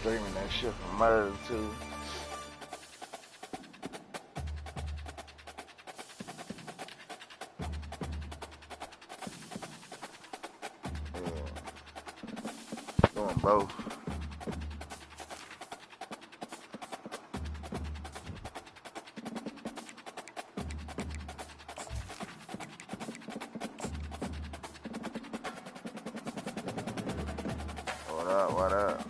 streaming that shit from Murder too. Yeah. Doing both. What up?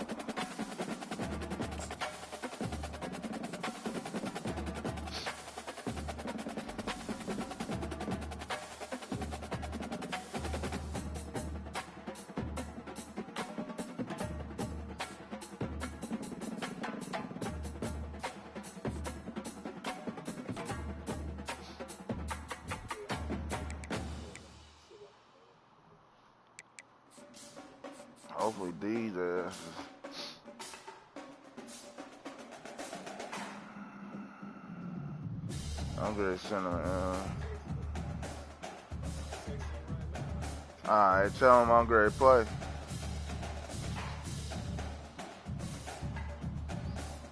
Hopefully these asses. I'm gonna send them. Alright, tell them I'm gonna play.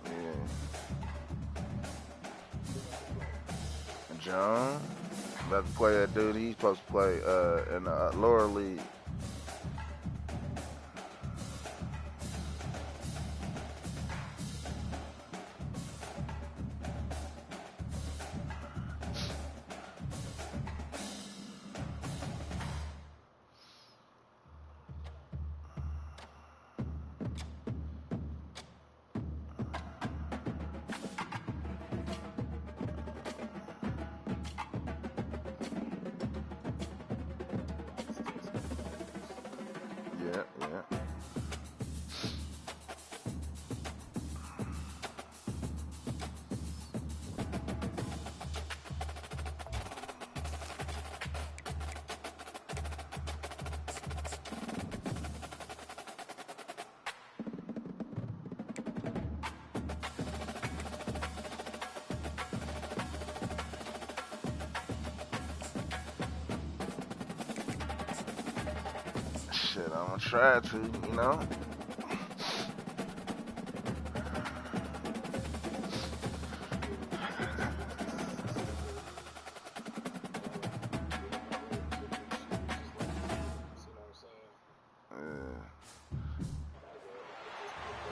Yeah. John, about to play that dude. He's supposed to play in the lower league. Shit, I'm gonna try to, you know.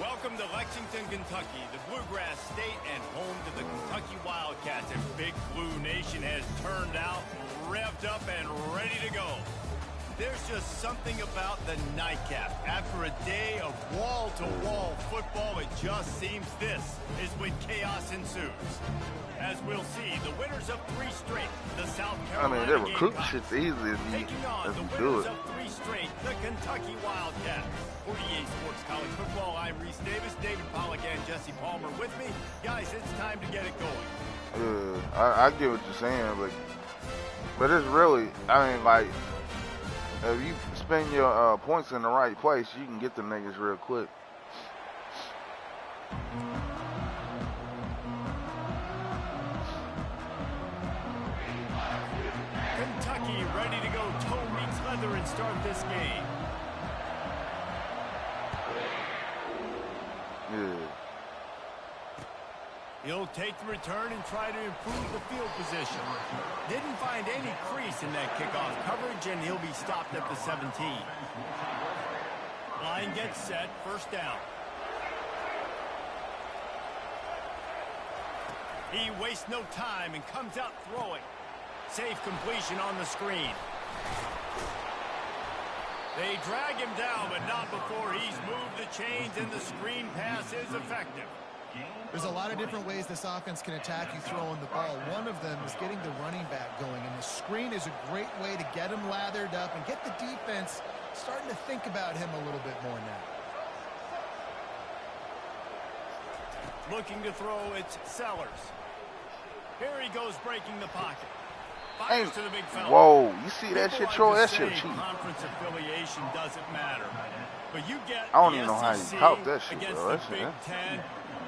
Welcome to Lexington, Kentucky, the Bluegrass State and home to the Kentucky Wildcats. And Big Blue Nation has turned out, revved up, and ready to go. There's just something about the nightcap. After a day of wall-to-wall football, it just seems this is when chaos ensues. As we'll see, the winners of 3 straight, the South Carolina they recruit Gamecocks, shit's easy if you do it. of 3 straight, the Kentucky Wildcats. For EA Sports College Football, I'm Reese Davis, David Pollack, and Jesse Palmer with me. Guys, it's time to get it going. I get what you're saying, but it's really, I mean, like, if you spend your points in the right place, you can get the niggas real quick. Kentucky ready to go toe meets leather and start this game. Yeah. He'll take the return and try to improve the field position. Didn't find any crease in that kickoff coverage, and he'll be stopped at the 17. Line gets set, first down. He wastes no time and comes out throwing. Safe completion on the screen. They drag him down, but not before he's moved the chains, and the screen pass is effective. There's a lot of different ways this offense can attack you throwing the ball. One of them is getting the running back going, and the screen is a great way to get him lathered up and get the defense starting to think about him a little bit more now. Looking to throw, it's Sellers. Here he goes breaking the pocket. Hey, to the big fella. Whoa, you see that shit, Troy? That shit cheap. Conference affiliation doesn't matter. But you get I don't even know how you caught that shit, against bro. the That Big shit, Ten,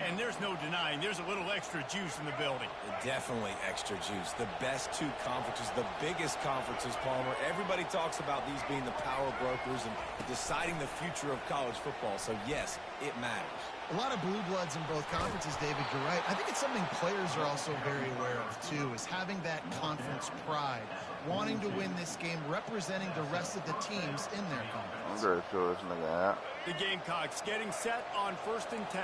And there's no denying there's a little extra juice in the building. Definitely extra juice. The best two conferences, the biggest conferences, Palmer. Everybody talks about these being the power brokers and deciding the future of college football. So, yes, it matters. A lot of blue bloods in both conferences, David, you're right. I think it's something players are also very aware of, too, is having that conference pride, wanting to win this game, representing the rest of the teams in their conference. I'm very sure this nigga out. The Gamecocks getting set on 1st and 10.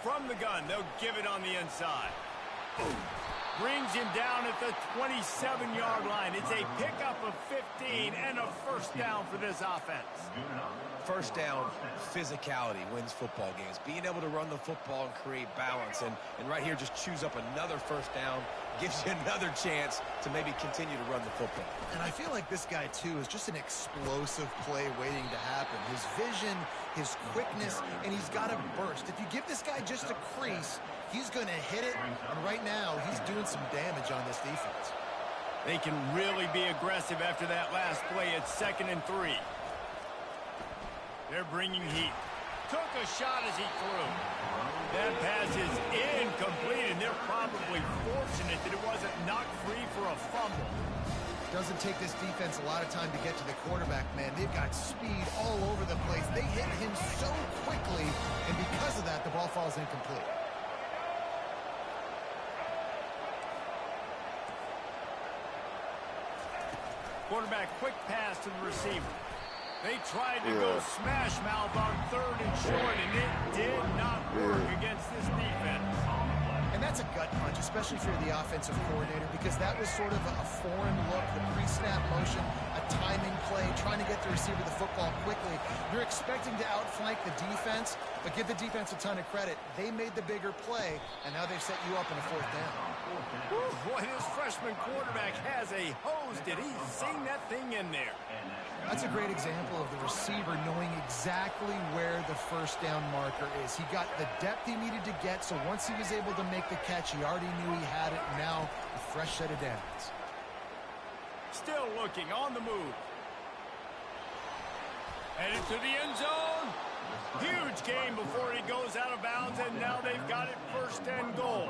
From the gun, they'll give it on the inside. Brings him down at the 27-yard line. It's a pickup of 15 and a first down for this offense. First down, physicality wins football games. Being able to run the football and create balance. And right here, just choose up another first down, gives you another chance to maybe continue to run the football. And I feel like this guy, too, is just an explosive play waiting to happen. His vision, his quickness, and he's got a burst. If you give this guy just a crease, he's going to hit it, and right now he's doing some damage on this defense. They can really be aggressive after that last play at 2nd and 3. They're bringing heat. Took a shot as he threw. That pass is incomplete, and they're probably fortunate that it wasn't knocked free for a fumble. Doesn't take this defense a lot of time to get to the quarterback, man. They've got speed all over the place. They hit him so quickly, and because of that, the ball falls incomplete. Quarterback quick pass to the receiver. They tried to go smash mouth on 3rd and short, and it did not work against this defense. And that's a gut punch, especially if you're the offensive coordinator, because that was sort of a foreign look, the pre-snap motion, a timing play, trying to get the receiver the football quickly. You're expecting to outflank the defense, but give the defense a ton of credit. They made the bigger play, and now they've set you up in a 4th down. Whew, boy, this freshman quarterback has a hose. Did he sing that thing in there? That's a great example of the receiver knowing exactly where the first down marker is. He got the depth he needed to get, so once he was able to make the catch, he already knew he had it, and now a fresh set of downs. Still looking on the move. Headed to the end zone. Huge gain before he goes out of bounds, and now they've got it 1st and goal.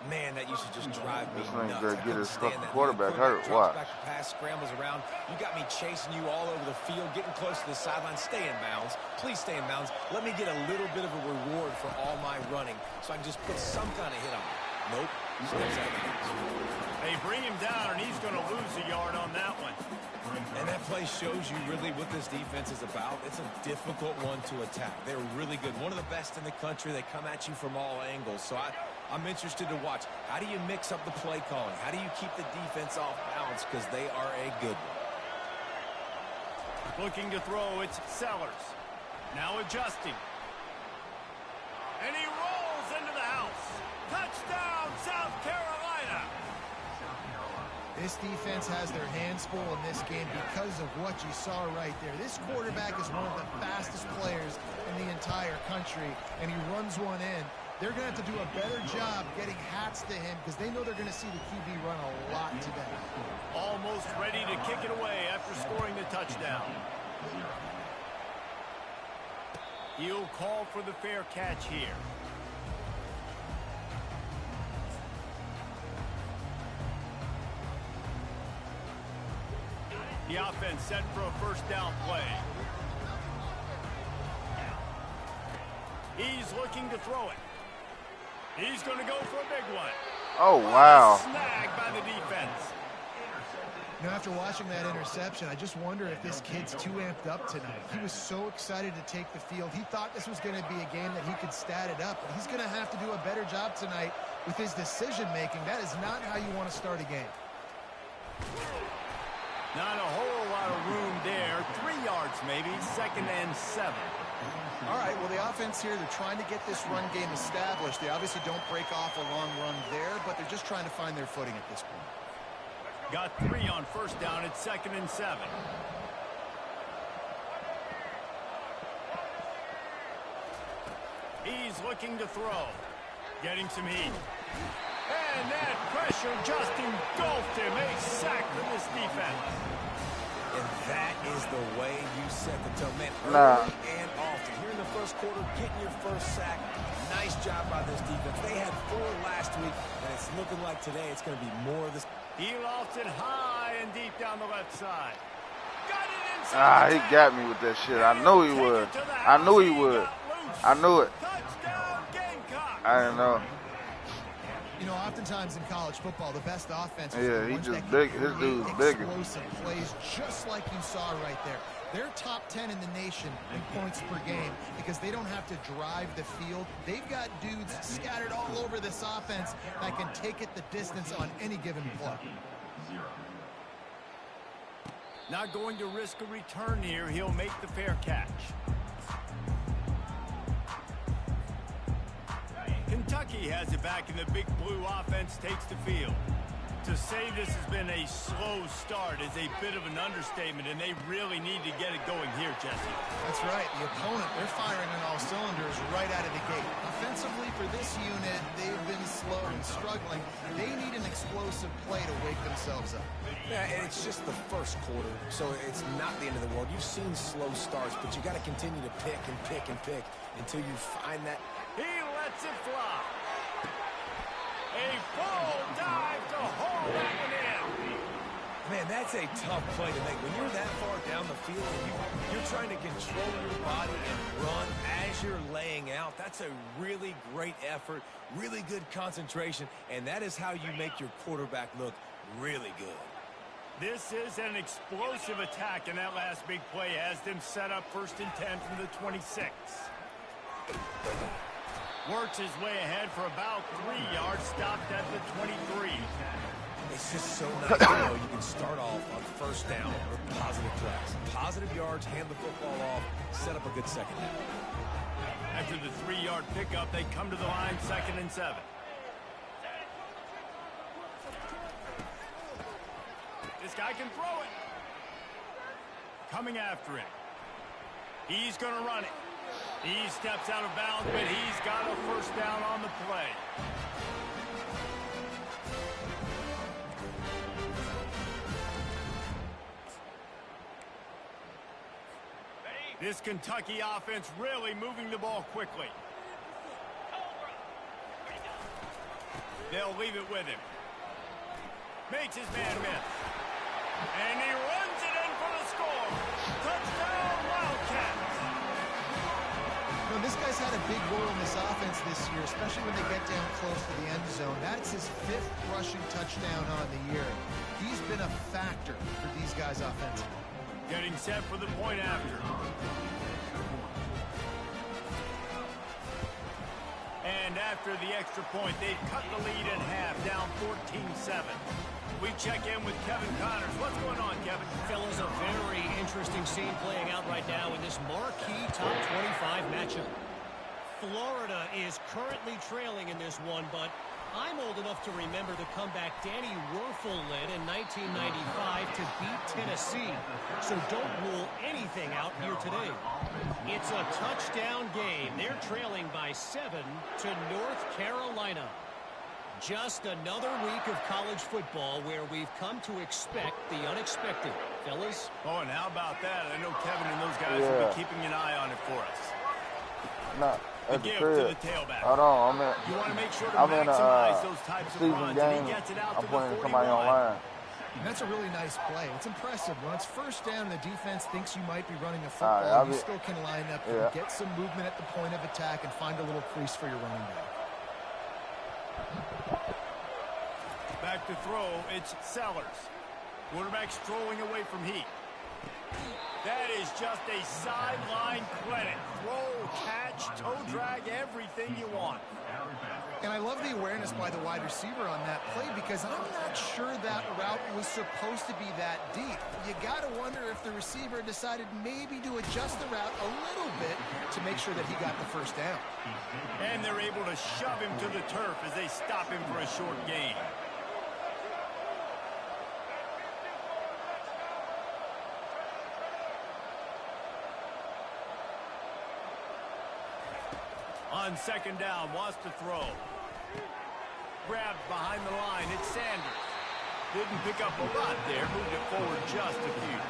Man, that used to just drive me This thing's nuts. gonna get his Stand that. quarterback hurt. Watch. Back to pass, scrambles around. You got me chasing you all over the field, getting close to the sideline. Stay in bounds. Please stay in bounds. Let me get a little bit of a reward for all my running so I can just put some kind of hit on it. Nope. Steps out of bounds. They bring him down, and he's going to lose a yard on that one. And that play shows you really what this defense is about. It's a difficult one to attack. They're really good. One of the best in the country. They come at you from all angles. So I'm interested to watch. How do you mix up the play calling? How do you keep the defense off balance? Because they are a good one. Looking to throw, it's Sellers. Now adjusting. And he rolls into the house. Touchdown, South Carolina. This defense has their hands full in this game because of what you saw right there. This quarterback is one of the fastest players in the entire country, and he runs one in. They're going to have to do a better job getting hats to him because they know they're going to see the QB run a lot today. Almost ready to kick it away after scoring the touchdown. He'll call for the fair catch here. The offense set for a first down play. He's looking to throw it. He's going to go for a big one. Oh, wow. Snagged by the defense. Now, after watching that interception, I just wonder if this kid's too amped up tonight. He was so excited to take the field. He thought this was going to be a game that he could stat it up, but he's going to have to do a better job tonight with his decision-making. That is not how you want to start a game. Not a whole lot of room there. 3 yards maybe, 2nd and 7. All right, well, the offense here, they're trying to get this run game established. They obviously don't break off a long run there, but they're just trying to find their footing at this point. Got 3 on first down at 2nd and 7. He's looking to throw. Getting some heat. And that pressure just engulfed him. A sack for this defense. And That is the way you set the tone, man. Nah. Early and often. Here in the first quarter, getting your first sack. Nice job by this defense. They had 4 last week, and it's looking like today it's going to be more of this. He lofts it high and deep down the left side. Got it inside. He got me with that shit. I knew he would. I knew he would. I knew it. Touchdown, Gamecock. I didn't know. You know, oftentimes in college football, the best offense is Yeah, the he ones just that big. can His create dude's bigger. explosive plays, just like you saw right there. They're top 10 in the nation in points per game because they don't have to drive the field. They've got dudes scattered all over this offense that can take it the distance on any given play. Not going to risk a return here. He'll make the fair catch. Kentucky has it back, and the Big Blue offense takes the field. To say this has been a slow start is a bit of an understatement, and they really need to get it going here, Jesse. That's right. The opponent, they're firing on all cylinders right out of the gate. Offensively for this unit, they've been slow and struggling. They need an explosive play to wake themselves up. Yeah, and it's just the first quarter, so it's not the end of the world. You've seen slow starts, but you got to continue to pick and pick and pick until you find that. He lets it fly. A full dive to haul that one in. Man, that's a tough play to make. When you're that far down the field and you're trying to control your body and run as you're laying out, that's a really great effort, really good concentration, and that is how you make your quarterback look really good. This is an explosive attack, and that last big play has them set up 1st and 10 from the 26. Works his way ahead for about 3 yards, stopped at the 23. It's just so nice to know you can start off on first down or positive plays. Positive yards, hand the football off, set up a good second half. After the 3-yard pickup, they come to the line 2nd and 7. This guy can throw it. Coming after him. He's going to run it. He steps out of bounds, but he's got a first down on the play. This Kentucky offense really moving the ball quickly. They'll leave it with him. Makes his man miss. And he runs it in for the score. Touchdown, Wildcats. You know, this guy's had a big role in this offense this year, especially when they get down close to the end zone. That's his 5th rushing touchdown on the year. He's been a factor for these guys offensively. Getting set for the point after. And after the extra point, they've cut the lead in half, down 14-7. We check in with Kevin Connors. What's going on, Kevin? Fellas, a very interesting scene playing out right now in this marquee top 25 matchup. Florida is currently trailing in this one, but I'm old enough to remember the comeback Danny Wuerffel led in 1995 to beat Tennessee. So don't rule anything out here today. It's a touchdown game. They're trailing by 7 to North Carolina. Just another week of college football where we've come to expect the unexpected. Fellas? Oh, and how about that? I know Kevin and those guys will be keeping an eye on it for us. Nah, The that's the give crib. to the tailback. Hold on, You want to make sure to I'm in maximize a those types of season runs, game. and he gets it out I'm to the putting 41. somebody online. And that's a really nice play. It's impressive. When it's first down and the defense thinks you might be running a All right, football, you I'll be- still can line up Yeah. and get some movement at the point of attack and find a little crease for your running back. Back to throw, it's Sellers. Quarterback strolling away from Heat. That is just a sideline credit. Throw, catch, toe drag, everything you want. And I love the awareness by the wide receiver on that play because I'm not sure that route was supposed to be that deep. You got to wonder if the receiver decided maybe to adjust the route a little bit to make sure that he got the first down. And they're able to shove him to the turf as they stop him for a short gain. On 2nd down, wants to throw. Grabbed behind the line, it's Sanders. Didn't pick up a lot there, moved it forward just a few.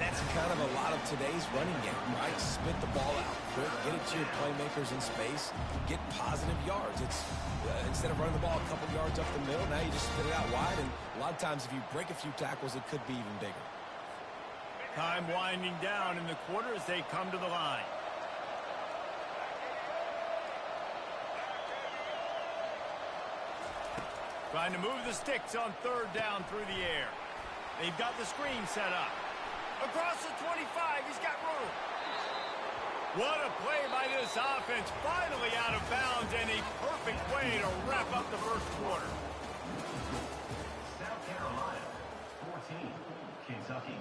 that's kind of a lot of today's running game, right? Spit the ball out quick, get it to your playmakers in space, get positive yards. It's instead of running the ball a couple yards up the middle, now you just spit it out wide, and a lot of times if you break a few tackles, it could be even bigger. Time winding down in the quarter as they come to the line. Trying to move the sticks on third down through the air. They've got the screen set up. Across the 25, he's got room. What a play by this offense. Finally out of bounds and a perfect way to wrap up the first quarter. South Carolina, 14. Kentucky,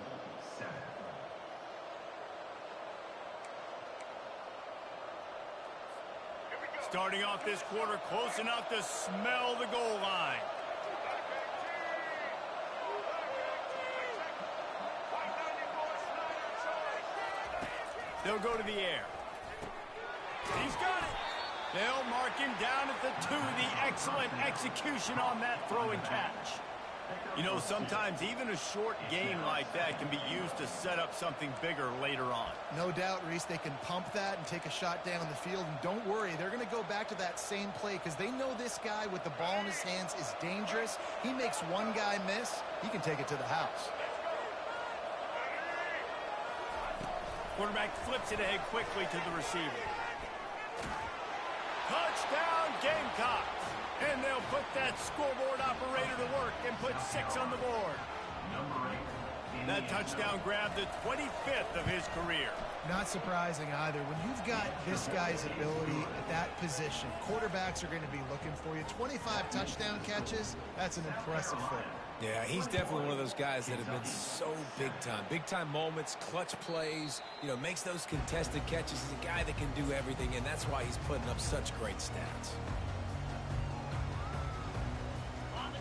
7. Starting off this quarter close enough to smell the goal line. They'll go to the air. He's got it. They'll mark him down at the 2. The excellent execution on that throw and catch. You know, sometimes even a short gain like that can be used to set up something bigger later on. No doubt, Reese, they can pump that and take a shot down the field. And don't worry, they're going to go back to that same play because they know this guy with the ball in his hands is dangerous. He makes one guy miss, he can take it to the house. Quarterback flips it ahead quickly to the receiver. Touchdown, Gamecocks! And they'll put that scoreboard operator to work and put 6 on the board. That touchdown grabbed the 25th of his career. Not surprising either. When you've got this guy's ability at that position, quarterbacks are going to be looking for you. 25 touchdown catches, that's an impressive thing. Yeah, he's definitely one of those guys that have been so big time. Big time moments, clutch plays, you know, makes those contested catches. He's a guy that can do everything, and that's why he's putting up such great stats.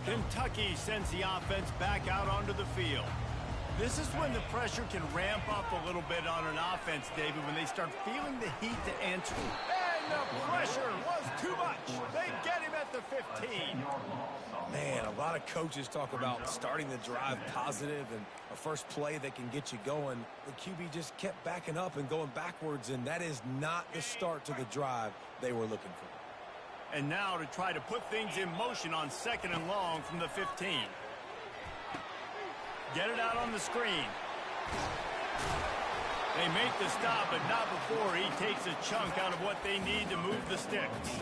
Kentucky sends the offense back out onto the field. This is when the pressure can ramp up a little bit on an offense, David, when they start feeling the heat to answer. And the pressure was too much. They get him at the 15. Man, a lot of coaches talk about starting the drive positive and a first play that can get you going. The QB just kept backing up and going backwards, and that is not the start to the drive they were looking for. And now to try to put things in motion on 2nd and long from the 15. Get it out on the screen. They make the stop, but not before he takes a chunk out of what they need to move the sticks.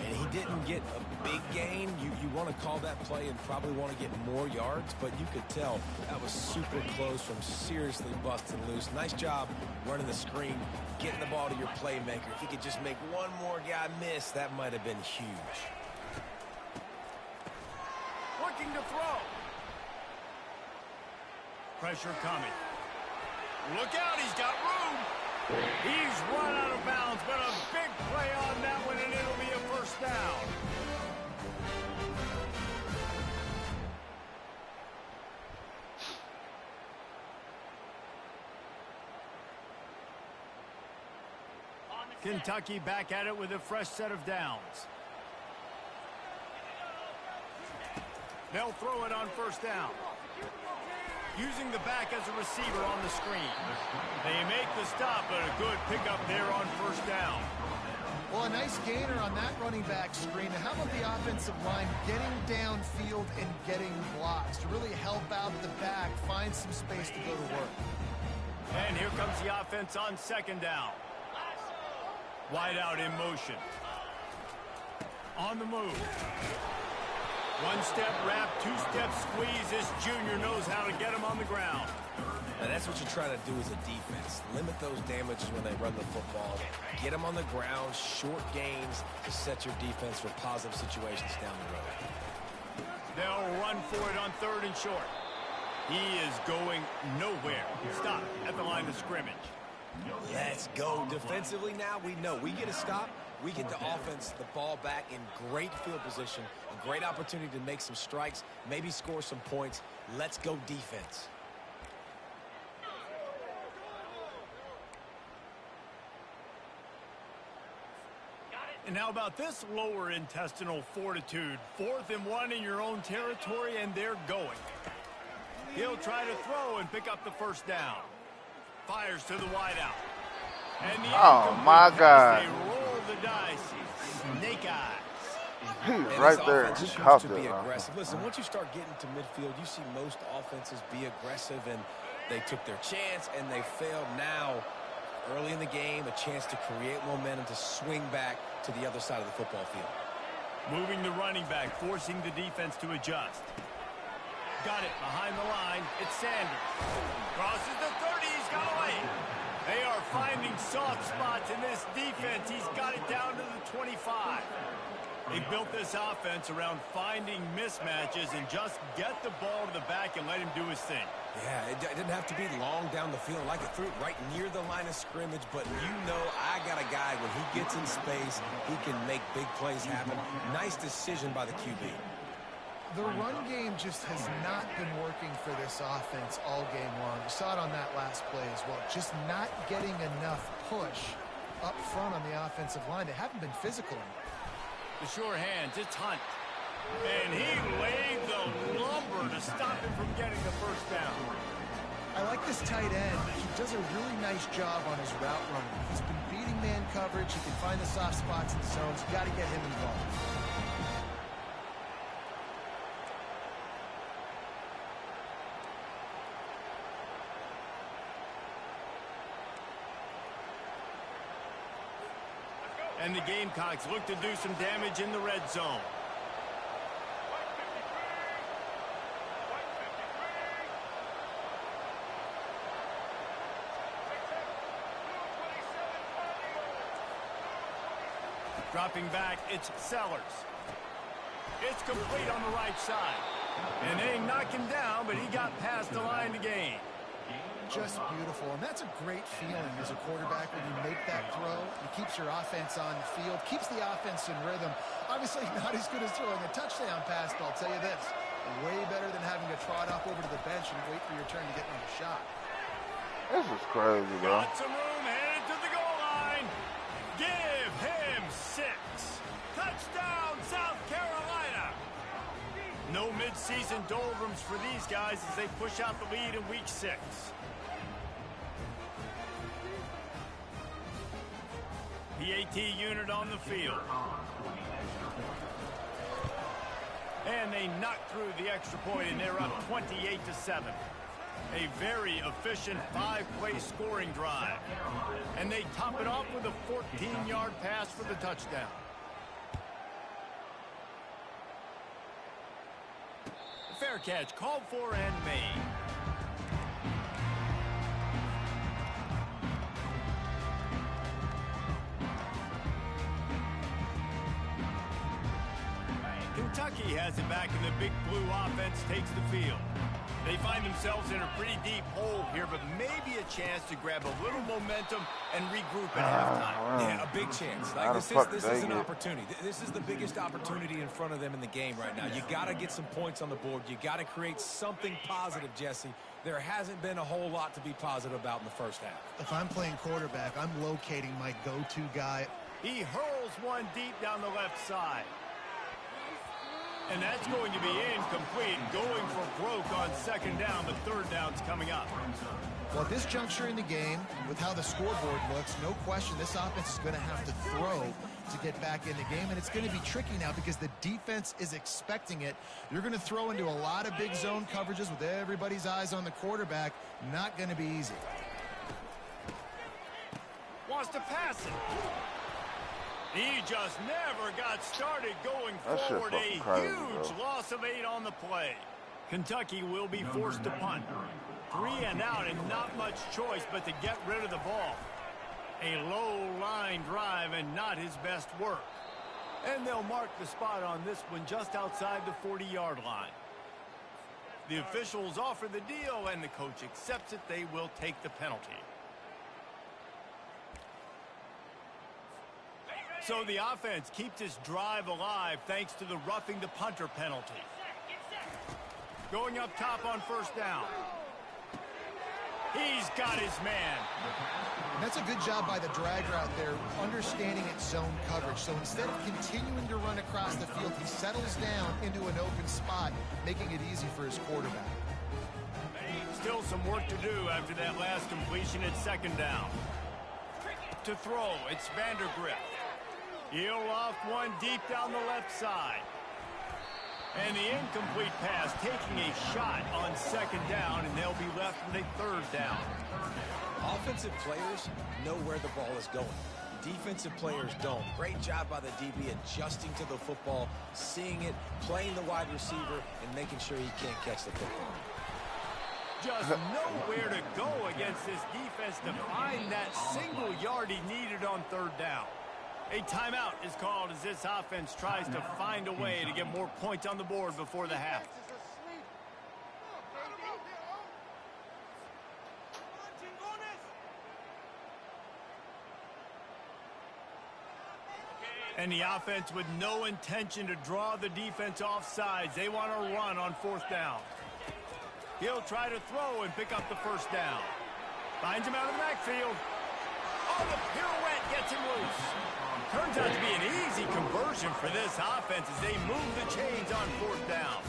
And he didn't get a big gain. You want to call that play and probably want to get more yards, but you could tell that was super close from seriously busting loose. Nice job running the screen, getting the ball to your playmaker. If he could just make one more guy miss, that might have been huge. Looking to throw. Pressure coming. Look out, he's got room. He's run out of bounds, but a big play on that one, and it'll be a first down. Kentucky back at it with a fresh set of downs. They'll throw it on first down. Using the back as a receiver on the screen. They make the stop, but a good pickup there on first down. Well, a nice gainer on that running back screen. How about the offensive line getting downfield and getting blocks to really help out the back, find some space to go to work. And here comes the offense on 2nd down. Wide out in motion. On the move. One-step wrap, two-step squeeze. This junior knows how to get him on the ground. And that's what you're trying to do as a defense. Limit those damages when they run the football. Get them on the ground, short gains to set your defense for positive situations down the road. They'll run for it on 3rd and short. He is going nowhere. Stop at the line of scrimmage. Let's go. Defensively now, we know we get a stop. We get the offense the ball back in great field position, a great opportunity to make some strikes, maybe score some points. Let's go defense. And how about this lower intestinal fortitude? 4th and 1 in your own territory, and they're going. He'll try to throw and pick up the first down. Fires to the wideout. And the Oh, my God. They roll the dice. Snake eyes. He's right there. He caught to be it. aggressive. Listen, once you start getting to midfield, you see most offenses be aggressive, and they took their chance, and they failed. Now, early in the game, a chance to create momentum to swing back to the other side of the football field. Moving the running back, forcing the defense to adjust. Got it behind the line. It's Sanders. Crosses the 30. He's got away. They are finding soft spots in this defense. He's got it down to the 25. They built this offense around finding mismatches and just get the ball to the back and let him do his thing. Yeah, it didn't have to be long down the field. Like it threw it right near the line of scrimmage, but you know I got a guy, when he gets in space, he can make big plays happen. Nice decision by the QB. The run game just has not been working for this offense all game long. You saw it on that last play as well. Just not getting enough push up front on the offensive line. They haven't been physical enough. The sure hands, it's Hunt. And he laid the lumber to stop him from getting the first down. I like this tight end. He does a really nice job on his route running. He's been beating man coverage. He can find the soft spots and zones. You got to get him involved. And the Gamecocks look to do some damage in the red zone. Dropping back, it's Sellers. It's complete on the right side. And they knock him down, but he got past the line to gain. Just beautiful, and that's a great feeling as a quarterback when you make that throw. It keeps your offense on the field, keeps the offense in rhythm. Obviously not as good as throwing a touchdown pass, but I'll tell you this, way better than having to trot off over to the bench and wait for your turn to get another shot. This is crazy, bro. Got some room, headed to the goal line. Give him 6. Touchdown, South Carolina. No midseason doldrums for these guys as they push out the lead in week 6. PAT unit on the field. And they knock through the extra point, and they're up 28-7. A very efficient 5-play scoring drive. And they top it off with a 14-yard pass for the touchdown. Fair catch called for and made. Kentucky has it back, and the Big Blue offense takes the field. They find themselves in a pretty deep hole here, but maybe a chance to grab a little momentum and regroup at halftime. Yeah, a big chance. Like this is an opportunity. This is the biggest opportunity in front of them in the game right now. You got to get some points on the board. You got to create something positive, Jesse. There hasn't been a whole lot to be positive about in the first half. If I'm playing quarterback, I'm locating my go-to guy. He hurls one deep down the left side. And that's going to be incomplete, going for broke on second down. The third down's coming up. Well, at this juncture in the game, with how the scoreboard looks, no question this offense is going to have to throw to get back in the game. And it's going to be tricky now because the defense is expecting it. You're going to throw into a lot of big zone coverages with everybody's eyes on the quarterback. Not going to be easy. Wants to pass it. He just never got started going forward. A huge loss of 8 on the play. Kentucky will be forced to punt. 3 and out and not much choice but to get rid of the ball. A low line drive and not his best work. And they'll mark the spot on this one just outside the 40-yard line. The officials offer the deal and the coach accepts it. They will take the penalty. So the offense keeps its drive alive thanks to the roughing the punter penalty. Going up top on first down. He's got his man. And that's a good job by the drag route there, understanding its zone coverage. So instead of continuing to run across the field, he settles down into an open spot, making it easy for his quarterback. some work to do after that last completion at second down. To throw, it's Vandergrift. He'll loft one deep down the left side. And the incomplete pass taking a shot on second down, and they'll be left with a third down. Offensive players know where the ball is going. Defensive players don't. Great job by the DB adjusting to the football, seeing it, playing the wide receiver, and making sure he can't catch the football. Just nowhere to go against this defense to find that single yard he needed on third down. A timeout is called as this offense tries to find a way to get more points on the board before the half. And the offense with no intention to draw the defense off sides. They want to run on fourth down. He'll try to throw and pick up the first down. Finds him out of the backfield. Oh, the pirouette gets him loose. Turns out to be an easy conversion for this offense as they move the chains on fourth down.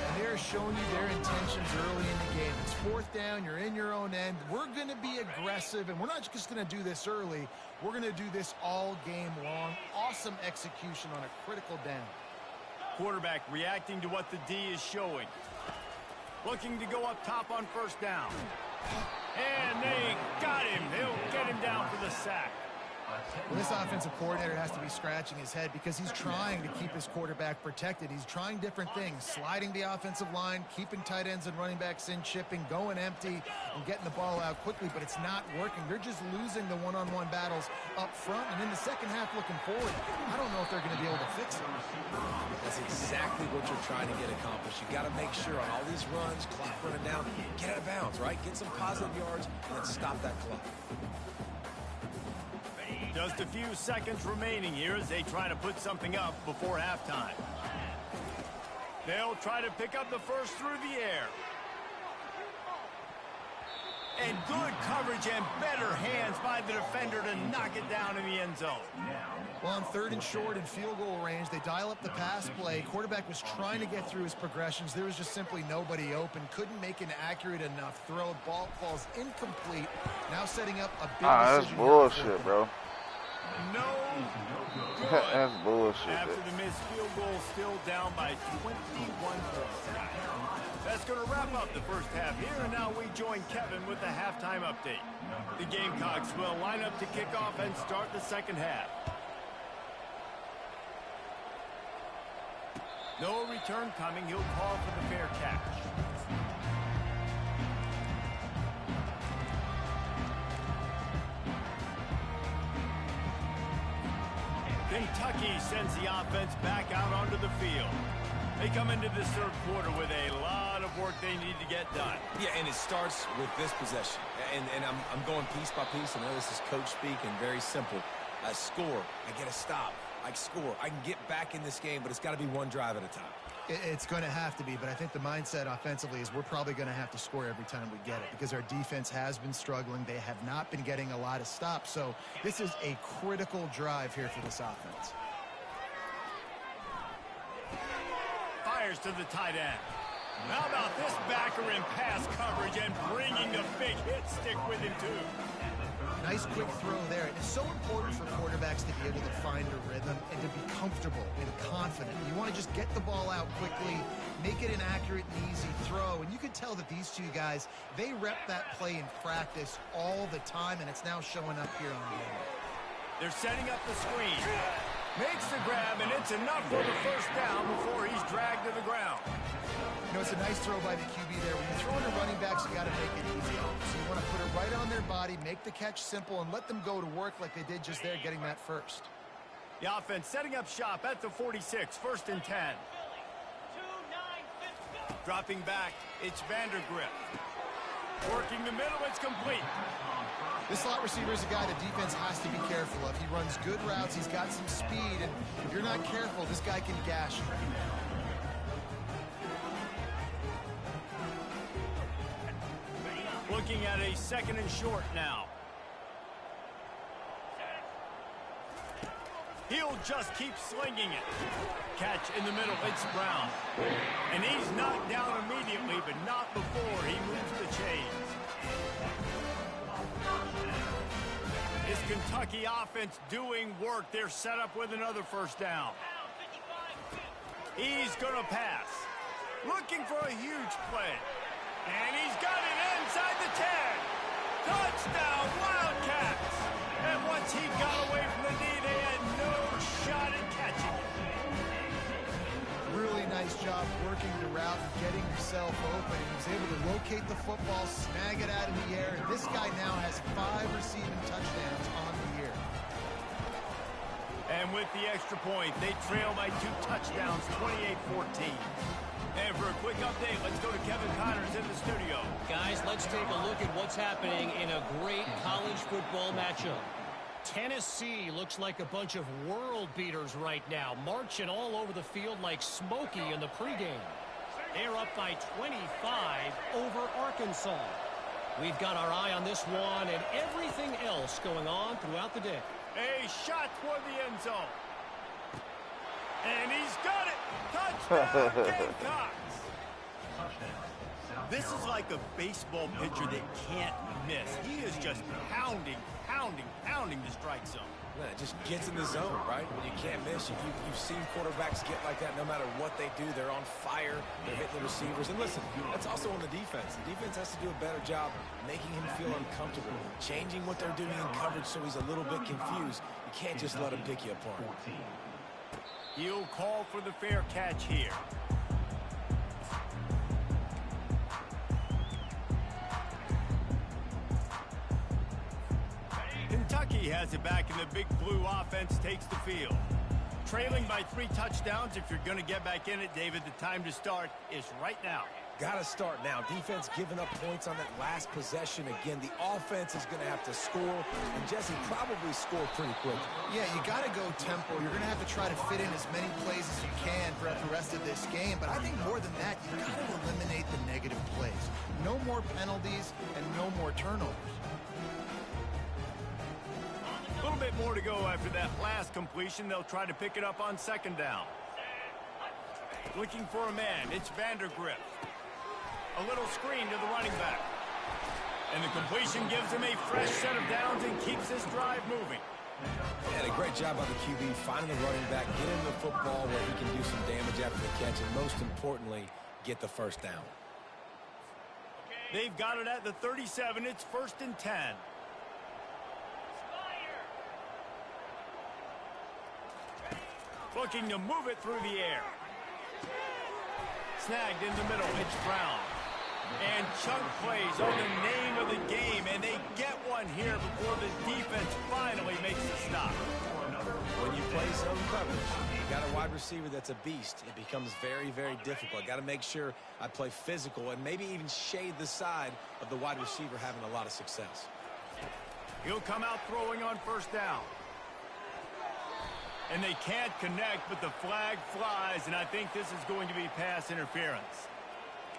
And they're showing you their intentions early in the game. It's fourth down. You're in your own end. We're going to be aggressive, and we're not just going to do this early. We're going to do this all game long. Awesome execution on a critical down. Quarterback reacting to what the D is showing. Looking to go up top on first down. And they got him. They'll get him down for the sack. Well, this offensive coordinator has to be scratching his head because he's trying to keep his quarterback protected. He's trying different things, sliding the offensive line, keeping tight ends and running backs in, chipping, going empty, and getting the ball out quickly, but it's not working. They're just losing the one-on-one battles up front, and in the second half looking forward, I don't know if they're going to be able to fix it. That's exactly what you're trying to get accomplished. You got to make sure on all these runs, clock running down, get out of bounds, right? Get some positive yards, and then stop that clock. Just a few seconds remaining here as they try to put something up before halftime. They'll try to pick up the first through the air. And good coverage and better hands by the defender to knock it down in the end zone. Well, on third and short and field goal range, they dial up the pass play. Quarterback was trying to get through his progressions. There was just simply nobody open. Couldn't make an accurate enough throw. Ball falls incomplete. Now setting up a big that's decision. bullshit, bro. No good. That's bullshit. After the missed field goal, still down by 21 points. That's going to wrap up the first half here, and now we join Kevin with the halftime update. The Gamecocks will line up to kick off and start the second half. No return coming. He'll call for the fair catch. Kentucky sends the offense back out onto the field. They come into this third quarter with a lot of work they need to get done. Yeah, and it starts with this possession. And I'm going piece by piece. I know this is coach speak and very simple. I score. I get a stop. I score. I can get back in this game, but it's got to be one drive at a time. It's going to have to be, but I think the mindset offensively is we're probably going to have to score every time we get it because our defense has been struggling. They have not been getting a lot of stops, so this is a critical drive here for this offense. Fires to the tight end. How about this backer in pass coverage and bringing the big hit stick with him, too? Nice quick throw there. It's so important for quarterbacks to be able to find a rhythm and to be comfortable and confident. You want to just get the ball out quickly, make it an accurate and easy throw. And you can tell that these two guys, they rep that play in practice all the time, and it's now showing up here on game. They're setting up the screen. Makes the grab, and it's enough for the first down before he's dragged to the ground. You know, it's a nice throw by the QB there. When you're throwing to running backs, you got to make it easy. So you want to put it right on their body, make the catch simple, and let them go to work like they did just there, getting that first. The offense setting up shop at the 46, first and 10. Dropping back, it's Vandergrift. Working the middle, it's complete. This slot receiver is a guy the defense has to be careful of. He runs good routes, he's got some speed, and if you're not careful, this guy can gash you. Looking at a second and short now. He'll just keep slinging it. Catch in the middle, it's Brown. And he's knocked down immediately, but not before he moves the chains. Is Kentucky offense doing work? They're set up with another first down. He's going to pass. Looking for a huge play. And he's got it inside the 10. Touchdown, Wildcats. And once he got away from the knee, they had no shot at catching it. Really nice job working the route and getting himself open. He was able to locate the football, snag it out of the air, and this guy now has 5 receiving touchdowns on the year. And with the extra point, they trail by 2 touchdowns, 28-14. And for a quick update, let's go to Kevin Connors in the studio. Guys, let's take a look at what's happening in a great college football matchup. Tennessee looks like a bunch of world beaters right now, marching all over the field like Smokey in the pregame. They're up by 25 over Arkansas. We've got our eye on this one and everything else going on throughout the day. A shot toward the end zone. And he's got it. Touchdown, Gamecocks. This is like a baseball pitcher that can't miss. He is just pounding the strike zone. Man, it just gets in the zone, right? When you can't miss. You've seen quarterbacks get like that no matter what they do. They're on fire. They're hitting the receivers. And listen, that's also on the defense. The defense has to do a better job making him feel uncomfortable, changing what they're doing in coverage so he's a little bit confused. You can't just let him pick you apart. He'll call for the fair catch here. Kentucky has it back, and the Big Blue offense takes the field. Trailing by 3 touchdowns. If you're going to get back in it, David, the time to start is right now. Got to start now. Defense giving up points on that last possession. Again, the offense is going to have to score, and Jesse probably score pretty quickly. Yeah, you got to go tempo. You're going to have to try to fit in as many plays as you can throughout the rest of this game. But I think more than that, you got to eliminate the negative plays. No more penalties and no more turnovers. A little bit more to go after that last completion. They'll try to pick it up on 2nd down. Looking for a man. It's Vandergrift. A little screen to the running back. And the completion gives him a fresh set of downs and keeps this drive moving. And a great job by the QB finding the running back, get him the football where he can do some damage after the catch, and most importantly, get the first down. They've got it at the 37. It's 1st and 10. Looking to move it through the air. Snagged in the middle. It's Brown. And chunk plays on the name of the game, and they get one here before the defense finally makes the stop. When you play zone coverage, you got a wide receiver that's a beast. It becomes very, very difficult. I got to make sure I play physical and maybe even shade the side of the wide receiver having a lot of success. He'll come out throwing on 1st down. And they can't connect, but the flag flies, and I think this is going to be pass interference.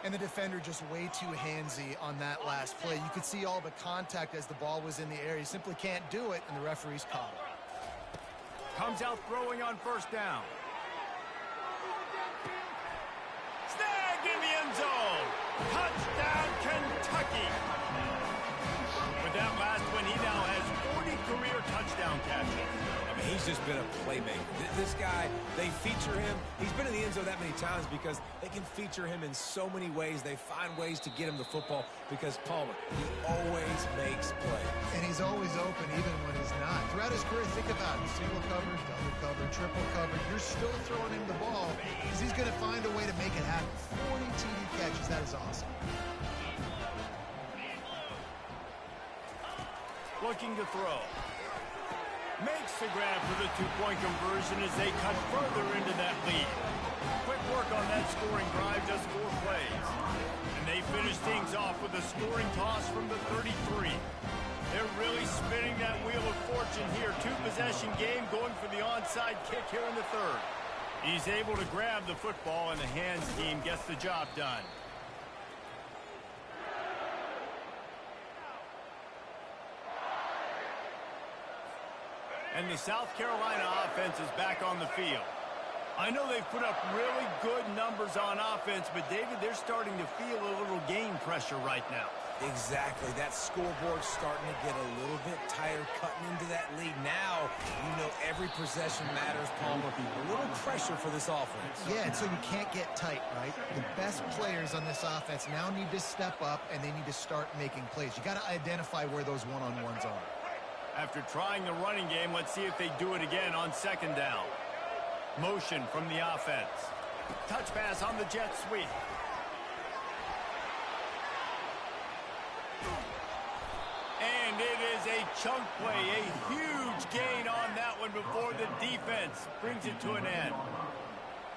And the defender just way too handsy on that last play. You could see all the contact as the ball was in the air. He simply can't do it, and the referee's called it. Comes out throwing on 1st down. Snagged in the end zone. Touchdown, Kentucky. With that last one, he now has 40 career touchdown catches. He's just been a playmaker. This guy, they feature him. He's been in the end zone that many times because they can feature him in so many ways. They find ways to get him the football because Palmer, he always makes plays. And he's always open even when he's not. Throughout his career, think about it. Single coverage, double coverage, triple coverage. You're still throwing him the ball because he's going to find a way to make it happen. 40 TD catches. That is awesome. Looking to throw. Makes the grab for the 2-point conversion as they cut further into that lead. Quick work on that scoring drive, just 4 plays. And they finish things off with a scoring toss from the 33. They're really spinning that wheel of fortune here. 2-possession game going for the onside kick here in the 3rd. He's able to grab the football, and the hands team gets the job done. And the South Carolina offense is back on the field. I know they've put up really good numbers on offense, but, David, they're starting to feel a little game pressure right now. Exactly. That scoreboard's starting to get a little bit tired cutting into that lead. Now, you know every possession matters, Palmer. A little pressure for this offense. Yeah, and so you can't get tight, right? The best players on this offense now need to step up, and they need to start making plays. You got to identify where those one-on-ones are. After trying the running game, let's see if they do it again on second down. Motion from the offense. Touch pass on the jet sweep. And it is a chunk play, a huge gain on that one before the defense brings it to an end.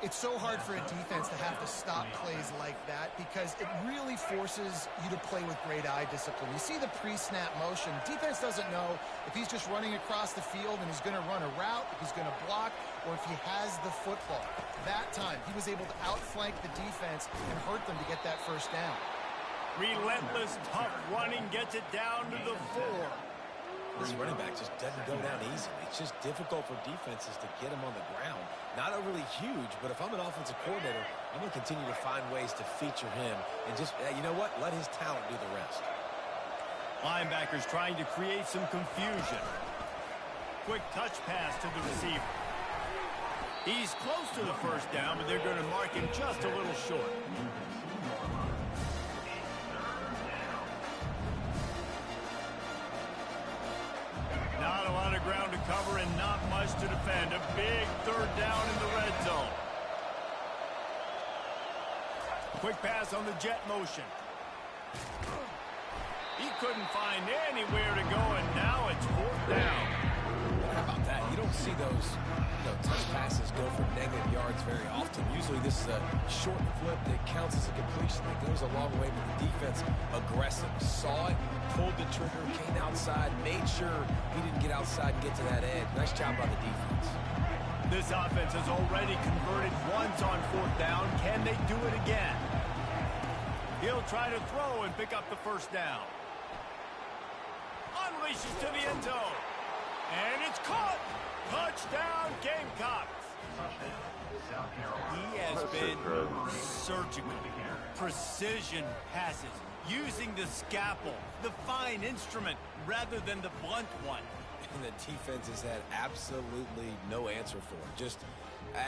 It's so hard for a defense to have to stop plays like that because it really forces you to play with great eye discipline. You see the pre-snap motion. Defense doesn't know if he's just running across the field and he's going to run a route, if he's going to block, or if he has the football. That time, he was able to outflank the defense and hurt them to get that first down. Relentless, tough running gets it down to the 4. This running back just doesn't go down easily. It's just difficult for defenses to get him on the ground. Not overly huge, but if I'm an offensive coordinator, I'm going to continue to find ways to feature him and just, you know what, let his talent do the rest. Linebackers trying to create some confusion. Quick touch pass to the receiver. He's close to the first down, but they're going to mark him just a little short. Not a lot of ground to cover and not much to defend. A big third down in the red zone. Quick pass on the jet motion. He couldn't find anywhere to go, and now it's fourth down. How about that? You don't see those touch passes go for negative yards very often. Usually this is a short flip that counts as a completion that goes a long way, but the defense aggressive. Saw it, pulled the trigger, came outside, made sure he didn't get outside and get to that edge. Nice job by the defense. This offense has already converted once on fourth down. Can they do it again? He'll try to throw and pick up the first down. Unleashes to the end zone. And it's caught. Touchdown, Gamecocks. He has been surgical. Precision passes. Using the scalpel, the fine instrument, rather than the blunt one. And the defense has had absolutely no answer for it. Just,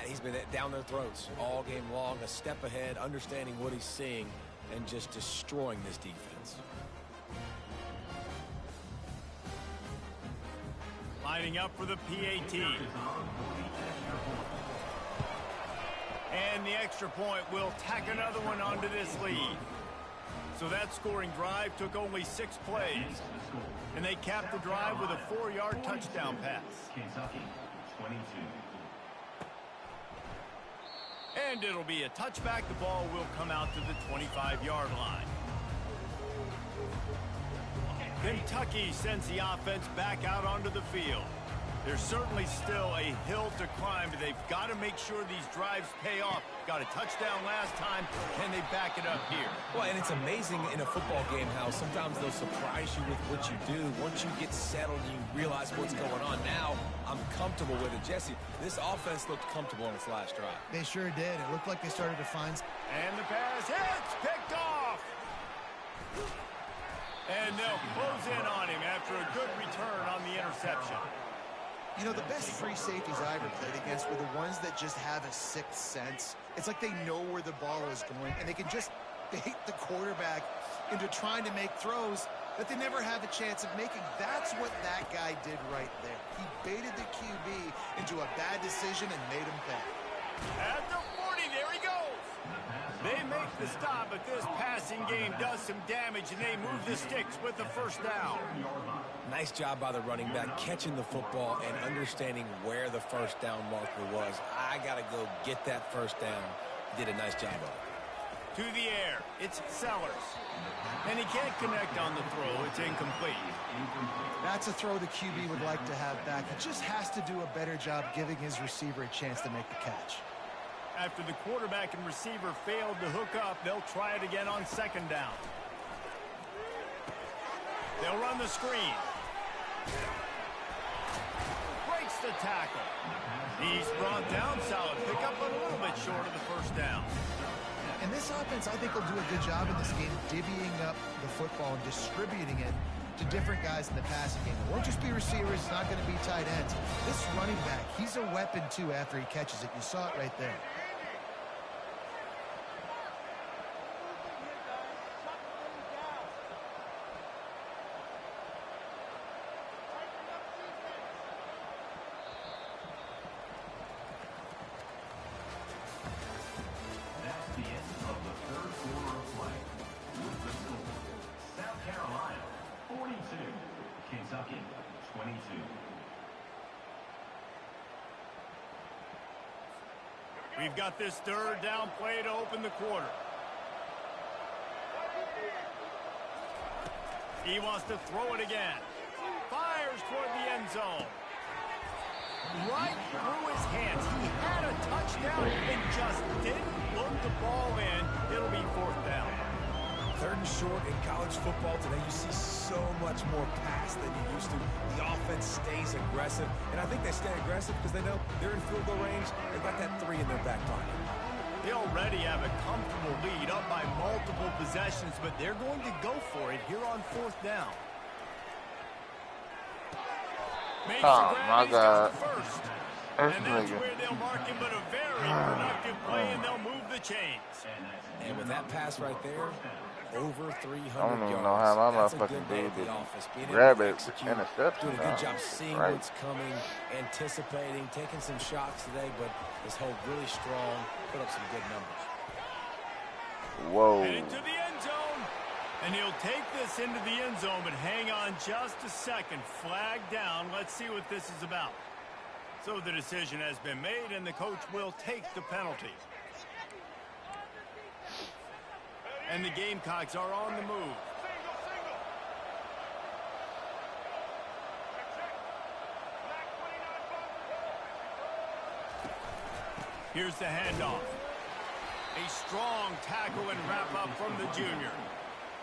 he's been down their throats all game long, a step ahead, understanding what he's seeing, and just destroying this defense. Lining up for the PAT. And the extra point will tack another one onto this lead. So that scoring drive took only 6 plays. And they capped the drive with a 4-yard touchdown pass. Kentucky, 22. And it'll be a touchback. The ball will come out to the 25-yard line. Kentucky sends the offense back out onto the field. There's certainly still a hill to climb, but they've got to make sure these drives pay off. Got a touchdown last time. Can they back it up here? Well, and it's amazing in a football game how sometimes they'll surprise you with what you do. Once you get settled and you realize what's going on, now I'm comfortable with it. Jesse, this offense looked comfortable on its last drive. They sure did. It looked like they started to find... And the pass hits, picked off. And they'll close in on him after a good return on the interception. You know, the best free safeties I ever played against were the ones that just have a sixth sense. It's like they know where the ball is going, and they can just bait the quarterback into trying to make throws that they never have a chance of making. That's what that guy did right there. He baited the QB into a bad decision and made him pay. At the 40, there he goes. They make the stop, but this passing game does some damage, and they move the sticks with the first down. Nice job by the running back, catching the football and understanding where the first down marker was. I got to go get that first down. He did a nice job of it. To the air, it's Sellers. And he can't connect on the throw. It's incomplete. That's a throw the QB would like to have back. He just has to do a better job giving his receiver a chance to make the catch. After the quarterback and receiver failed to hook up, they'll try it again on second down. They'll run the screen. Great breaks the tackle. He's brought down solid. Pick up a little bit short of the first down. And this offense, I think, will do a good job in this game divvying up the football and distributing it to different guys in the passing game. It won't just be receivers. It's not going to be tight ends. This running back, he's a weapon, too, after he catches it. You saw it right there. That's the end of the third quarter of play. With the score, South Carolina 42, Kentucky 22. We've got this third down play to open the quarter. He wants to throw it again. Fires toward the end zone. Right through his hands. He had a touchdown and just didn't look the ball in. It'll be fourth down. Third and short in college football today, you see so much more pass than you used to. The offense stays aggressive, and I think they stay aggressive because they know they're in field goal range. They've got that 3 in their back pocket. They already have a comfortable lead up by multiple possessions, but they're going to go for it here on fourth down. Makes Oh, the grab, my he's got God. the first. This And that's nigga. where they'll mark him, but a very productive play, and they'll move the chains. And with that pass right there, over 300 yards. I don't even know how my That's a motherfucking good day dude at the didn't office. Being able grab to it, execute, interception doing a good now. job seeing Right. what's coming, anticipating, taking some shots today, but his hold really strong, put up some good numbers. Whoa. Heading to the end zone. And he'll take this into the end zone, but hang on just a second. Flag down. Let's see what this is about. So the decision has been made, and the coach will take the penalty. And the Gamecocks are on the move. Here's the handoff. A strong tackle and wrap-up from the junior.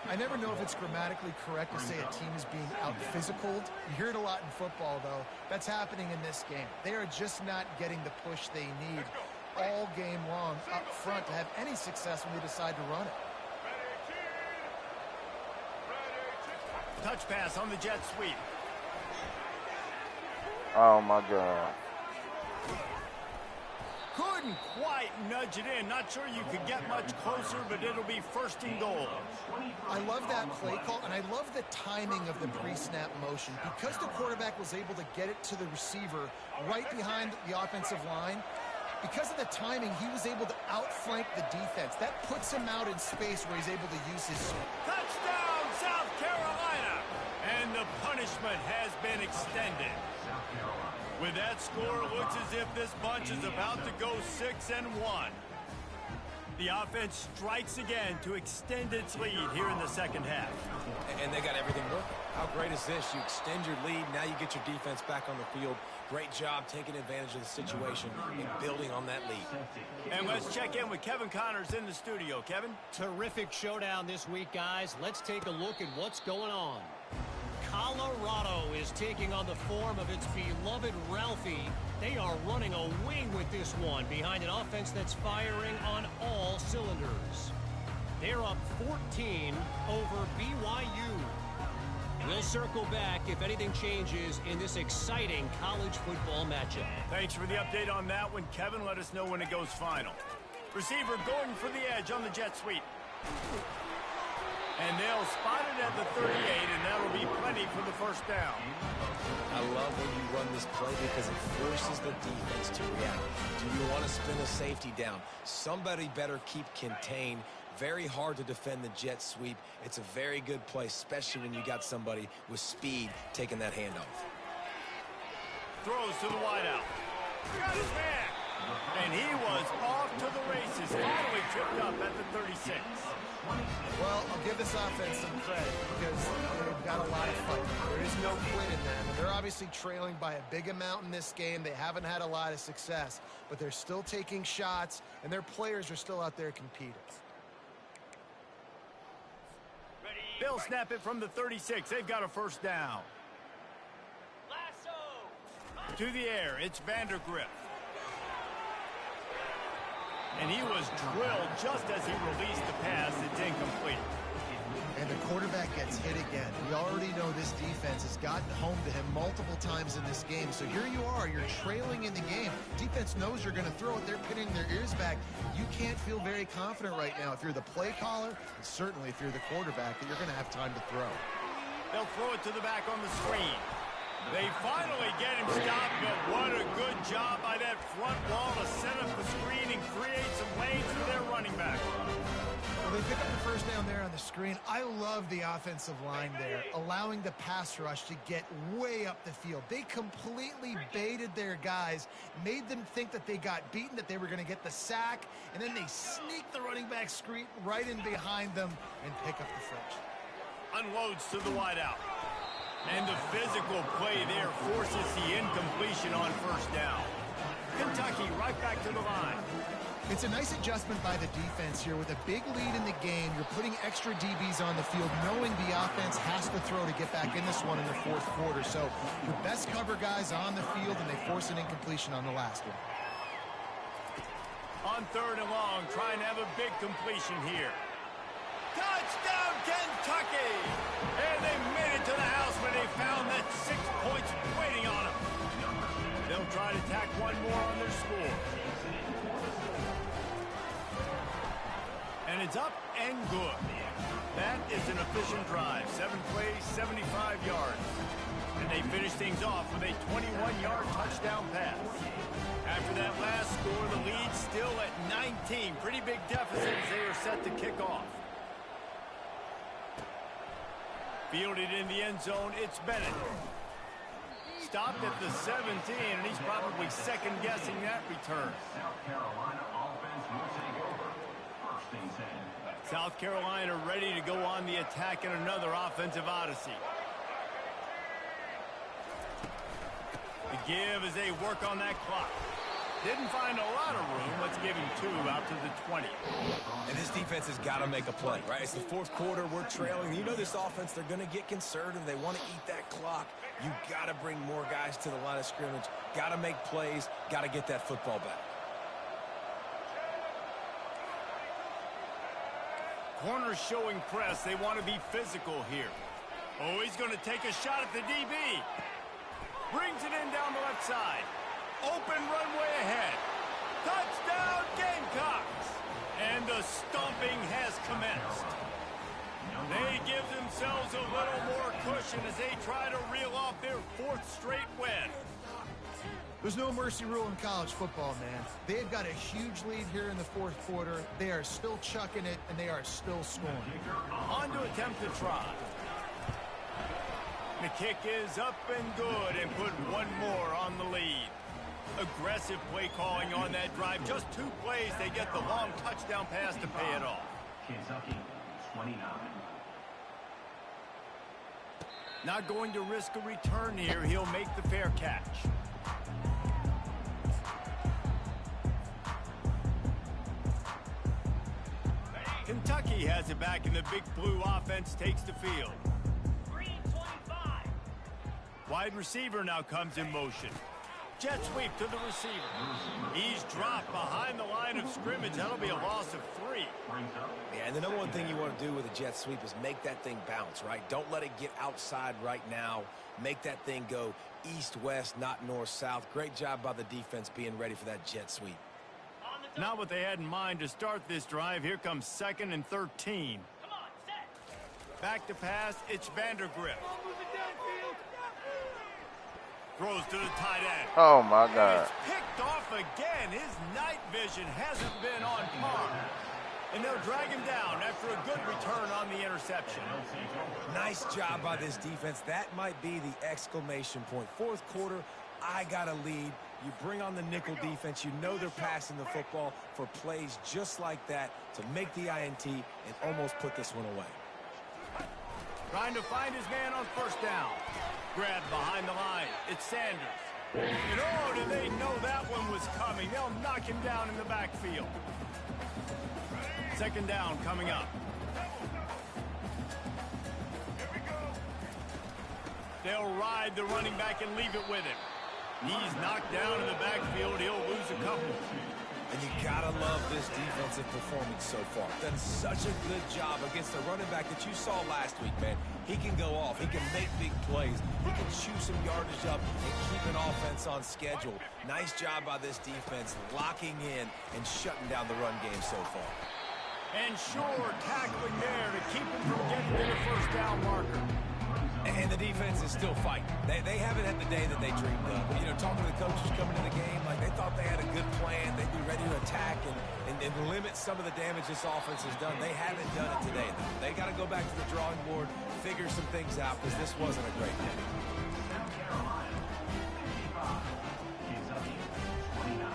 I never know if it's grammatically correct to say a team is being out-physicaled. You hear it a lot in football, though. That's happening in this game. They are just not getting the push they need all game long up front to have any success when they decide to run it. Touch pass on the jet sweep. Oh, my God. Couldn't quite nudge it in. Not sure you could get much closer, but it'll be first and goal. I love that play call, and I love the timing of the pre-snap motion. Because the quarterback was able to get it to the receiver right behind the offensive line, because of the timing, he was able to outflank the defense. That puts him out in space where he's able to use his... Touchdown, South Carolina! And the punishment has been extended. With that score, it looks as if this bunch is about to go 6-1. The offense strikes again to extend its lead here in the second half. And they got everything working. How great is this? You extend your lead, now you get your defense back on the field. Great job taking advantage of the situation and building on that lead. And let's check in with Kevin Connors in the studio. Kevin? Terrific showdown this week, guys. Let's take a look at what's going on. Colorado is taking on the form of its beloved Ralphie. They are running a wing with this one behind an offense that's firing on all cylinders. They're up 14 over BYU. We'll circle back if anything changes in this exciting college football matchup. Thanks for the update on that one, Kevin. Let us know when it goes final. Receiver going for the edge on the jet sweep. And they'll spot it at the 38, and that'll be plenty for the first down. I love when you run this play because it forces the defense to react. Do you want to spin a safety down? Somebody better keep contained. Very hard to defend the jet sweep. It's a very good play, especially when you got somebody with speed taking that handoff. Throws to the wideout. Got his man. And he was off to the races, finally tripped up at the 36. Well, I'll give this offense some credit because they've got a lot of fight. There is no quit in them. And they're obviously trailing by a big amount in this game. They haven't had a lot of success, but they're still taking shots, and their players are still out there competing. They'll snap it from the 36. They've got a first down. To the air, it's Vandergrift. And he was drilled just as he released the pass. It's incomplete. And the quarterback gets hit again. We already know this defense has gotten home to him multiple times in this game. So here you are, you're trailing in the game. Defense knows you're going to throw it. They're pinning their ears back. You can't feel very confident right now if you're the play caller, and certainly if you're the quarterback, that you're going to have time to throw. They'll throw it to the back on the screen. They finally get him stopped, but what a good job by that front wall to set up the screen and create some lanes for their running back. Well, they pick up the first down there on the screen. I love the offensive line there, allowing the pass rush to get way up the field. They completely baited their guys, made them think that they got beaten, that they were going to get the sack, and then they sneak the running back screen right in behind them and pick up the first. Unloads to the wideout. And the physical play there forces the incompletion on first down. Kentucky right back to the line. It's a nice adjustment by the defense here. With a big lead in the game, you're putting extra DBs on the field, knowing the offense has to throw to get back in this one in the fourth quarter. So your best cover guys on the field, and they force an incompletion on the last one. On third and long, trying to have a big completion here. Touchdown, Kentucky! And they made it to the house when they found that 6 points waiting on them. They'll try to tack one more on their score. And it's up and good. That is an efficient drive. 7 plays, 75 yards. And they finish things off with a 21-yard touchdown pass. After that last score, the lead's still at 19. Pretty big deficit as they are set to kick off. Fielded in the end zone, it's Bennett. Stopped at the 17, and he's probably second-guessing that return. South Carolina offense will take over. First and 10. South Carolina ready to go on the attack in another offensive odyssey. The give as they work on that clock. Didn't find a lot of room. Let's give him 2 out to the 20. And this defense has got to make a play, right? It's the fourth quarter. We're trailing. You know this offense, they're going to get conservative. They want to eat that clock. You got to bring more guys to the line of scrimmage. Got to make plays. Got to get that football back. Corners showing press. They want to be physical here. Oh, he's going to take a shot at the DB. Brings it in down the left side. Open runway ahead. Touchdown, Gamecocks! And the stomping has commenced. They give themselves a little more cushion as they try to reel off their 4th straight win. There's no mercy rule in college football, man. They've got a huge lead here in the fourth quarter. They are still chucking it, and they are still scoring. On to attempt to try. The kick is up and good, and put one more on the lead. Aggressive play calling on that drive. Just 2 plays, they get the long touchdown pass to pay it off. Kentucky 29. Not going to risk a return here. He'll make the fair catch. Kentucky has it back, and the Big Blue offense takes the field. Wide receiver now comes in motion. Jet sweep to the receiver. He's dropped behind the line of scrimmage. That'll be a loss of 3. Yeah, and the number one thing you want to do with a jet sweep is make that thing bounce, right? Don't let it get outside right now. Make that thing go east-west, not north-south. Great job by the defense being ready for that jet sweep. Not what they had in mind to start this drive. Here comes 2nd and 13. Back to pass, it's Vandergrift. Throws to the tight end. Oh, my God. It's picked off again. His night vision hasn't been on par. And they'll drag him down after a good return on the interception. Nice job by this defense. That might be the exclamation point. Fourth quarter, I got a lead. You bring on the nickel defense. You know they're passing the football for plays just like that to make the INT and almost put this one away. Trying to find his man on first down. Grabbed behind the line. It's Sanders. And oh, do they know that one was coming. They'll knock him down in the backfield. 2nd down coming up. They'll ride the running back and leave it with him. He's knocked down in the backfield. He'll lose a couple. And you gotta love this defensive performance so far. Done such a good job against the running back that you saw last week, man. He can go off. He can make big plays. He can chew some yardage up and keep an offense on schedule. Nice job by this defense locking in and shutting down the run game so far. And sure, tackling there to keep him from getting to the first down marker. And the defense is still fighting. They haven't had the day that they dreamed of. You know, talking to the coaches coming to the game, like they thought they had a good plan. They'd be ready to attack and limit some of the damage this offense has done. They haven't done it today, though. They got to go back to the drawing board, figure some things out, because this wasn't a great day. South Carolina, 55. Kentucky, 29.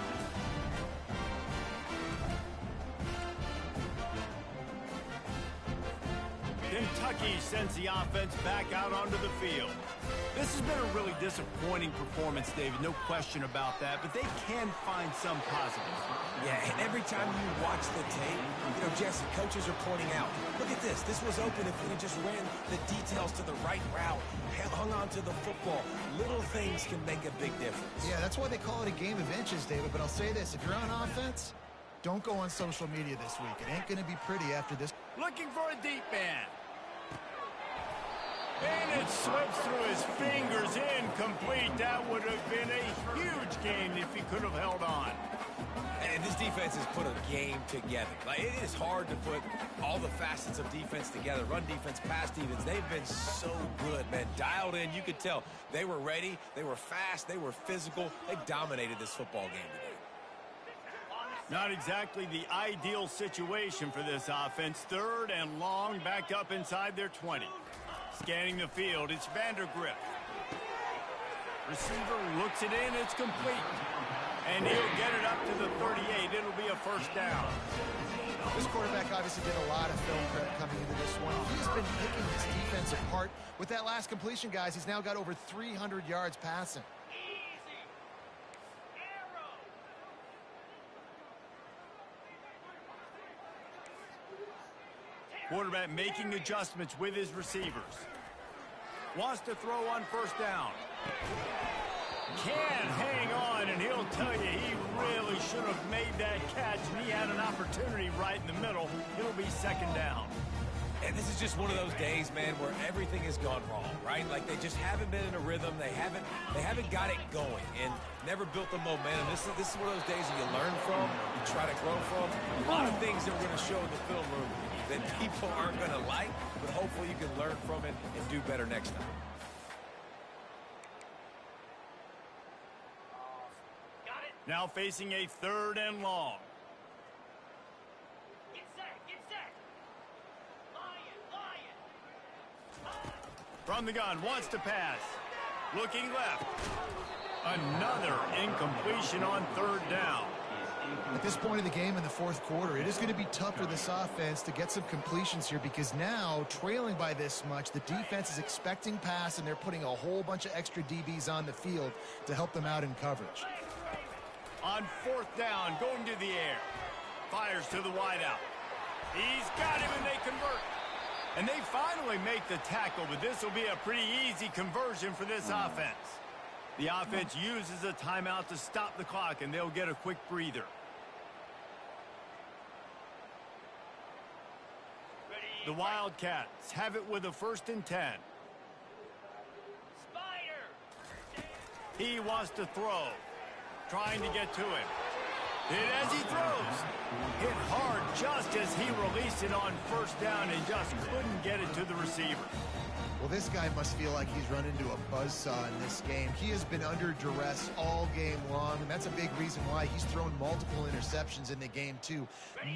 Kentucky sends the offense back out onto the field. This has been a really disappointing performance, David, no question about that, but they can find some positives. Yeah, and every time you watch the tape, you know, Jesse, coaches are pointing out, look at this. This was open if we just ran the details to the right route, hung on to the football. Little things can make a big difference. Yeah, that's why they call it a game of inches, David. But I'll say this, if you're on offense, don't go on social media this week. It ain't going to be pretty after this. Looking for a deep man. And it slips through his fingers, incomplete. That would have been a huge gain if he could have held on. And this defense has put a game together. Like, it is hard to put all the facets of defense together. Run defense, pass defense. They've been so good, man. Dialed in. You could tell they were ready. They were fast. They were physical. They dominated this football game today. Not exactly the ideal situation for this offense. 3rd and long, back up inside their 20. Scanning the field, it's Vandergrift. Receiver looks it in, it's complete. And he'll get it up to the 38. It'll be a first down. This quarterback obviously did a lot of film prep coming into this one. He's been picking this defense apart. With that last completion, guys, he's now got over 300 yards passing. Quarterback making adjustments with his receivers. Wants to throw on first down. Can't hang on, and he'll tell you he really should have made that catch, and he had an opportunity right in the middle. It'll be 2nd down. And this is just one of those days, man, where everything has gone wrong, right? Like they just haven't been in a rhythm. They haven't got it going and never built the momentum. This is one of those days that you learn from, you try to grow from. A lot of things that we're going to show in the film room that people aren't going to like, but hopefully you can learn from it and do better next time. Now facing a 3rd and long. Get set. Lion. From the gun, wants to pass. Looking left. Another incompletion on 3rd down. At this point in the game in the 4th quarter, it is going to be tough for this offense to get some completions here because now, trailing by this much, the defense is expecting pass, and they're putting a whole bunch of extra DBs on the field to help them out in coverage. On 4th down, going to the air. Fires to the wideout. He's got him, and they convert. And they finally make the tackle, but this will be a pretty easy conversion for this offense. The offense uses a timeout to stop the clock, and they'll get a quick breather. The Wildcats have it with a 1st and 10. Spider. He wants to throw. Trying to get to him. Hit as he throws. Hit hard just as he released it on 1st down and just couldn't get it to the receiver. Well, this guy must feel like he's run into a buzzsaw in this game. He has been under duress all game long, and that's a big reason why he's thrown multiple interceptions in the game, too.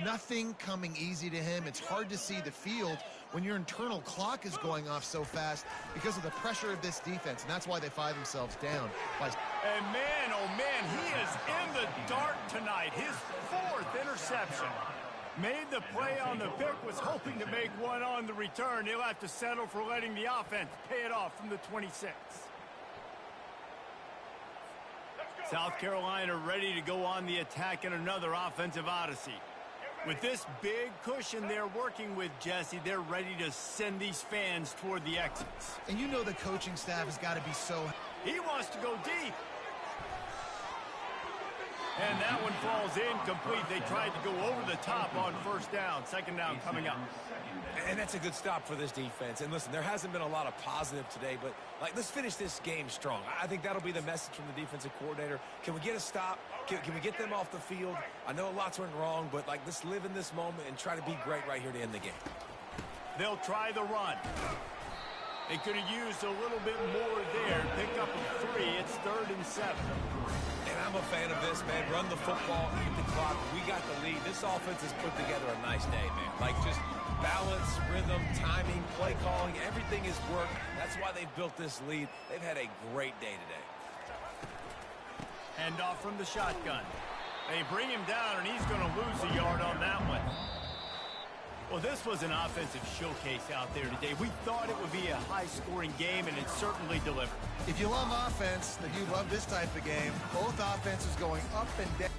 Nothing coming easy to him. It's hard to see the field when your internal clock is going off so fast because of the pressure of this defense, and that's why they find themselves down. And man, oh man, he is in the dark tonight. His 4th interception. Made the play on the pick, was hoping to make one on the return. He'll have to settle for letting the offense pay it off from the 26. South Carolina ready to go on the attack in another offensive odyssey. With this big cushion they're working with, Jesse, they're ready to send these fans toward the exits. And you know the coaching staff has got to be so... He wants to go deep. And that one falls incomplete. They tried to go over the top on first down. Second down coming up. And that's a good stop for this defense. And listen, there hasn't been a lot of positive today, but let's finish this game strong. I think that'll be the message from the defensive coordinator. Can we get a stop? Can we get them off the field? I know lots went wrong, but let's live in this moment and try to be great right here to end the game. They'll try the run. They could have used a little bit more there. Pick up a 3. It's 3rd and 7. And I'm a fan of this, man. Run the football, eat the clock. We got the lead. This offense has put together a nice day, man. Just balance, rhythm, timing, play calling, everything has worked. That's why they've built this lead. They've had a great day today. Hand off from the shotgun. They bring him down, and he's going to lose a yard on that one. Well, this was an offensive showcase out there today. We thought it would be a high-scoring game, and it certainly delivered. If you love offense, then you love this type of game. Both offenses going up and down.